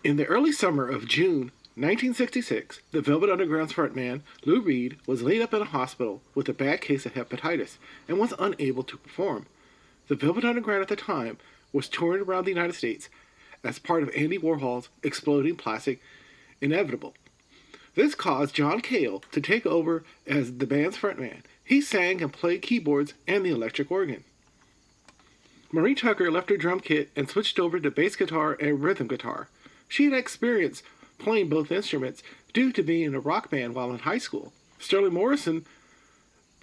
In the early summer of June 1966, the Velvet Underground's frontman, Lou Reed, was laid up in a hospital with a bad case of hepatitis and was unable to perform. The Velvet Underground at the time was touring around the United States as part of Andy Warhol's Exploding Plastic Inevitable. This caused John Cale to take over as the band's frontman. He sang and played keyboards and the electric organ. Maureen Tucker left her drum kit and switched over to bass guitar and rhythm guitar. She had experience playing both instruments due to being in a rock band while in high school. Sterling Morrison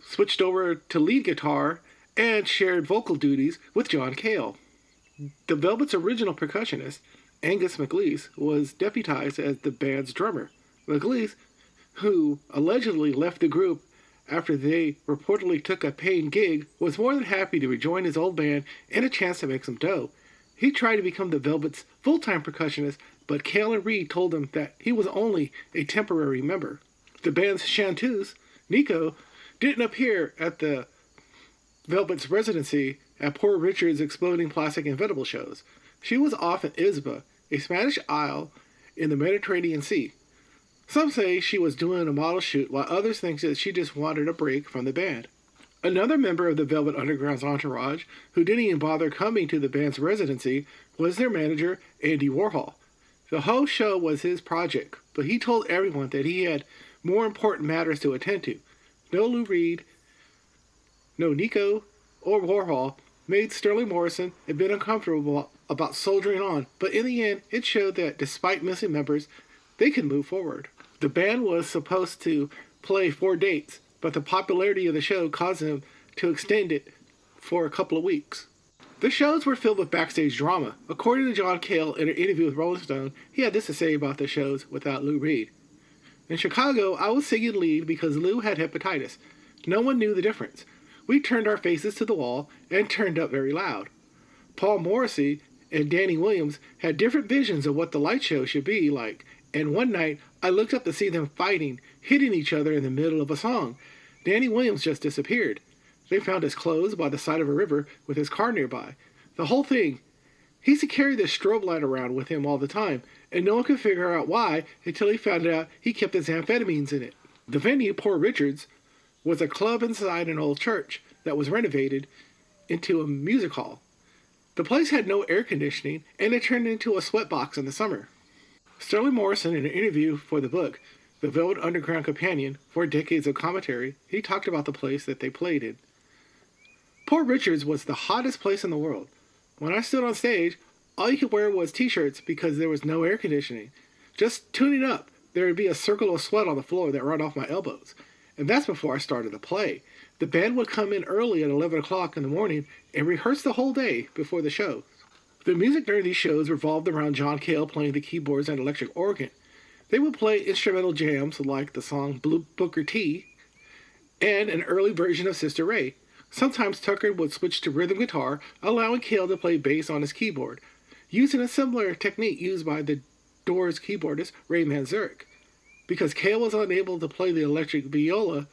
switched over to lead guitar and shared vocal duties with John Cale. The Velvet's original percussionist, Angus MacLise, was deputized as the band's drummer. MacLise, who allegedly left the group after they reportedly took a paying gig, was more than happy to rejoin his old band and a chance to make some dough. He tried to become the Velvet's full-time percussionist, but Cale and Reed told him that he was only a temporary member. The band's chanteuse, Nico, didn't appear at the Velvet's residency at Poor Richard's Exploding Plastic Inevitable shows. She was off in Isba, a Spanish isle in the Mediterranean Sea. Some say she was doing a model shoot, while others think that she just wanted a break from the band. Another member of the Velvet Underground's entourage, who didn't even bother coming to the band's residency, was their manager, Andy Warhol. The whole show was his project, but he told everyone that he had more important matters to attend to. No Lou Reed, no Nico, or Warhol made Sterling Morrison a bit uncomfortable about soldiering on, but in the end, it showed that despite missing members, they could move forward. The band was supposed to play 4 dates, but the popularity of the show caused them to extend it for a couple of weeks. The shows were filled with backstage drama. According to John Cale in an interview with Rolling Stone, he had this to say about the shows without Lou Reed. In Chicago, I was singing lead because Lou had hepatitis. No one knew the difference. We turned our faces to the wall and turned up very loud. Paul Morrissey and Danny Williams had different visions of what the light show should be like, and one night I looked up to see them fighting, hitting each other in the middle of a song. Danny Williams just disappeared. They found his clothes by the side of a river with his car nearby. The whole thing, he used to carry this strobe light around with him all the time, and no one could figure out why until he found out he kept his amphetamines in it. The venue, Poor Richard's, was a club inside an old church that was renovated into a music hall. The place had no air conditioning, and it turned into a sweatbox in the summer. Sterling Morrison, in an interview for the book, The Velvet Underground Companion, 4 Decades of Commentary, he talked about the place that they played in. Poor Richard's was the hottest place in the world. When I stood on stage, all you could wear was t-shirts because there was no air conditioning. Just tuning up, there would be a circle of sweat on the floor that ran off my elbows. And that's before I started to play. The band would come in early at 11 o'clock in the morning and rehearse the whole day before the show. The music during these shows revolved around John Cale playing the keyboards and electric organ. They would play instrumental jams like the song Blue Booker T and an early version of Sister Ray. Sometimes Tucker would switch to rhythm guitar, allowing Cale to play bass on his keyboard, using a similar technique used by the Doors keyboardist Ray Manzarek. Because Cale was unable to play the electric viola,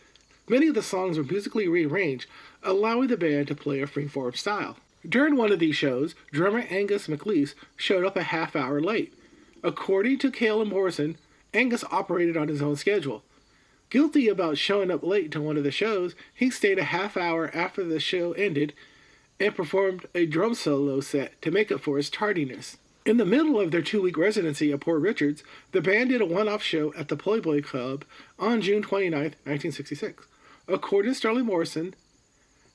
many of the songs were musically rearranged, allowing the band to play a freeform style. During one of these shows, drummer Angus MacLise showed up a half hour late. According to Cale and Morrison, Angus operated on his own schedule. Guilty about showing up late to one of the shows, he stayed a half hour after the show ended and performed a drum solo set to make up for his tardiness. In the middle of their 2-week residency at Poor Richard's, the band did a one-off show at the Playboy Club on June 29, 1966. According to Sterling Morrison,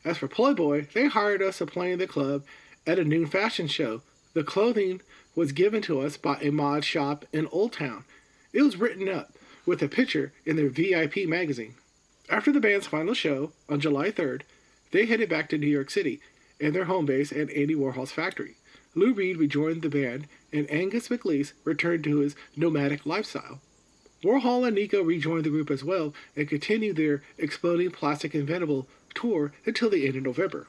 as for Playboy, they hired us to play in the club at a noon fashion show. The clothing was given to us by a mod shop in Old Town. It was written up with a picture in their VIP magazine. After the band's final show, on July 3rd, they headed back to New York City and their home base at Andy Warhol's factory. Lou Reed rejoined the band, and Angus MacLise returned to his nomadic lifestyle. Warhol and Nico rejoined the group as well and continued their Exploding Plastic Inevitable tour until the end of November.